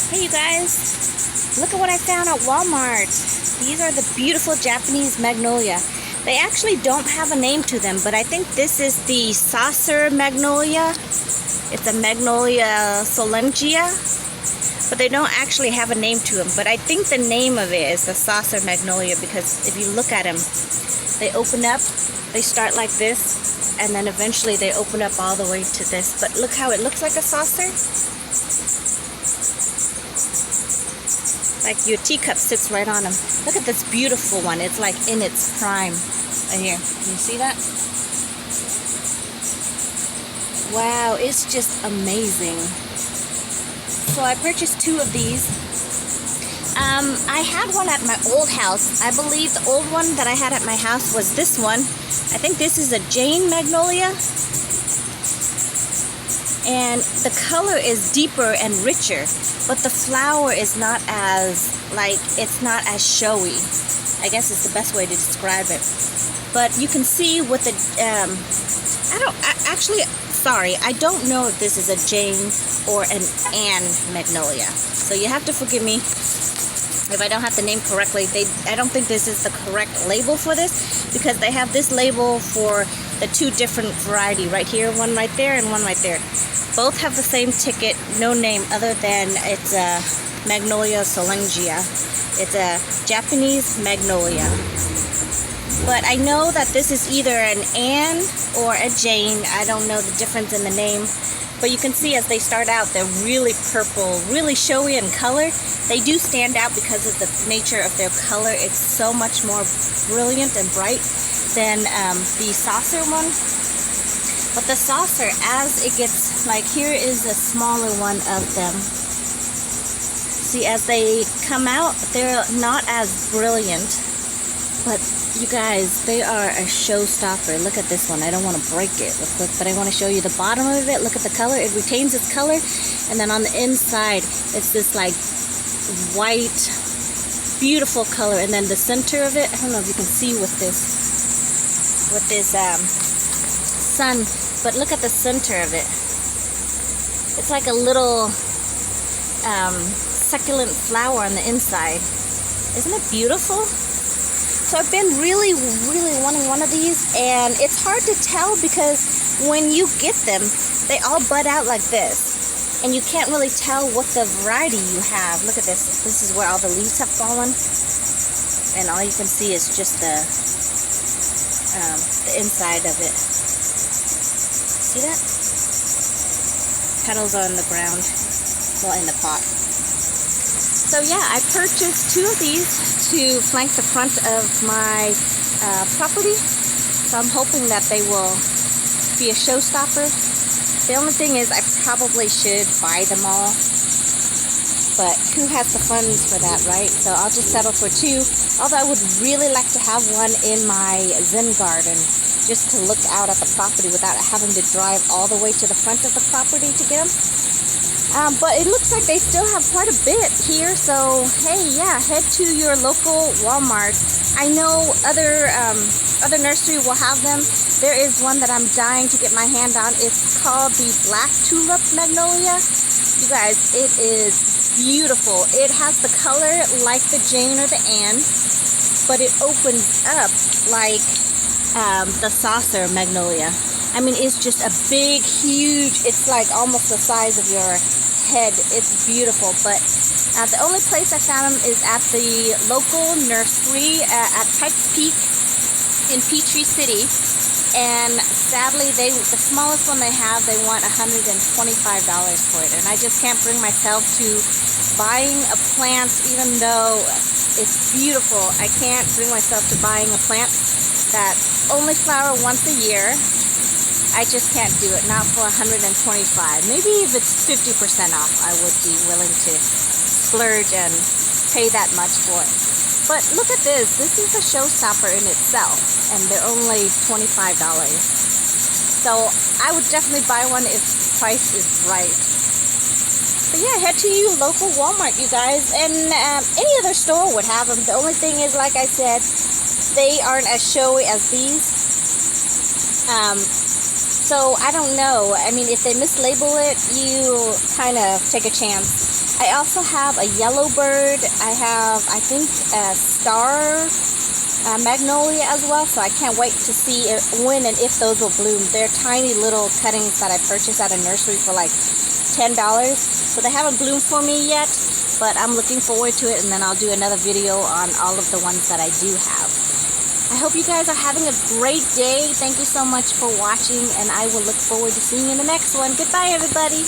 Hey you guys, look at what I found at Walmart. These are the beautiful Japanese magnolia. They actually don't have a name to them, but I think this is the saucer magnolia. It's a magnolia solengia, but they don't actually have a name to them. But I think the name of it is the saucer magnolia because if you look at them, they open up, they start like this, and then eventually they open up all the way to this. But look how it looks like a saucer. Like your teacup sits right on them. Look at this beautiful one. It's like in its prime. Right here. Can you see that? Wow, it's just amazing. So I purchased 2 of these. I had one at my old house. I believe the old one that I had at my house was this one. I think this is a Jane magnolia. And the color is deeper and richer, but the flower is not as, it's not as showy. I guess it's the best way to describe it. But you can see with the, I don't know if this is a Jane or an Anne magnolia. So you have to forgive me if I don't have the name correctly. I don't think this is the correct label for this because they have this label for the 2 different variety right here, one right there and one right there. Both have the same ticket, no name other than it's a magnolia solengia. It's a Japanese magnolia. But I know that this is either an Anne or a Jane. I don't know the difference in the name. But you can see as they start out, they're really purple, really showy in color. They do stand out because of the nature of their color. It's so much more brilliant and bright than the saucer one. But the saucer, as it gets, here is a smaller one of them. See, as they come out, they're not as brilliant. But you guys, they are a showstopper. Look at this one. I don't want to break it real quick, but I want to show you the bottom of it. Look at the color. It retains its color. And then on the inside, it's this white, beautiful color. And then the center of it, I don't know if you can see with this sun. But look at the center of it. It's like a little succulent flower on the inside. Isn't it beautiful? So I've been really, really wanting one of these, and it's hard to tell because when you get them, they all bud out like this. And you can't really tell what the variety you have. Look at this. This is where all the leaves have fallen. And all you can see is just the inside of it. See that? Petals are on the ground, well, in the pot. So yeah, I purchased 2 of these to flank the front of my property. So I'm hoping that they will be a showstopper. The only thing is I probably should buy them all. But who has the funds for that, right? So I'll just settle for 2. Although I would really like to have one in my Zen garden, just to look out at the property without having to drive all the way to the front of the property to get them. But it looks like they still have quite a bit here. So hey, yeah, head to your local Walmart. I know other nursery will have them. There is one that I'm dying to get my hand on. It's called the Black Tulip Magnolia. You guys, it is beautiful. It has the color like the Jane or the Anne, but it opens up like the saucer magnolia. I mean, it's just a big, huge, it's like almost the size of your head. It's beautiful. But the only place I found them is at the local nursery at Pikes Peak in Peachtree City. And sadly, the smallest one they have, they want $125 for it. And I just can't bring myself to buying a plant, even though it's beautiful. I can't bring myself to buying a plant that only flower once a year. I just can't do it, not for $125. Maybe if it's 50% off, I would be willing to splurge and pay that much for it. But look at this. This is a showstopper in itself, and they're only $25. So I would definitely buy one if the price is right. But yeah, head to your local Walmart, you guys, and any other store would have them. The only thing is, like I said, they aren't as showy as these. So I don't know. I mean, if they mislabel it, you kind of take a chance. I also have a yellow bird. I have, I think, a star magnolia as well, so I can't wait to see when and if those will bloom. They're tiny little cuttings that I purchased at a nursery for like $10, so they haven't bloomed for me yet, but I'm looking forward to it, and then I'll do another video on all of the ones that I do have. I hope you guys are having a great day. Thank you so much for watching, and I will look forward to seeing you in the next one. Goodbye, everybody.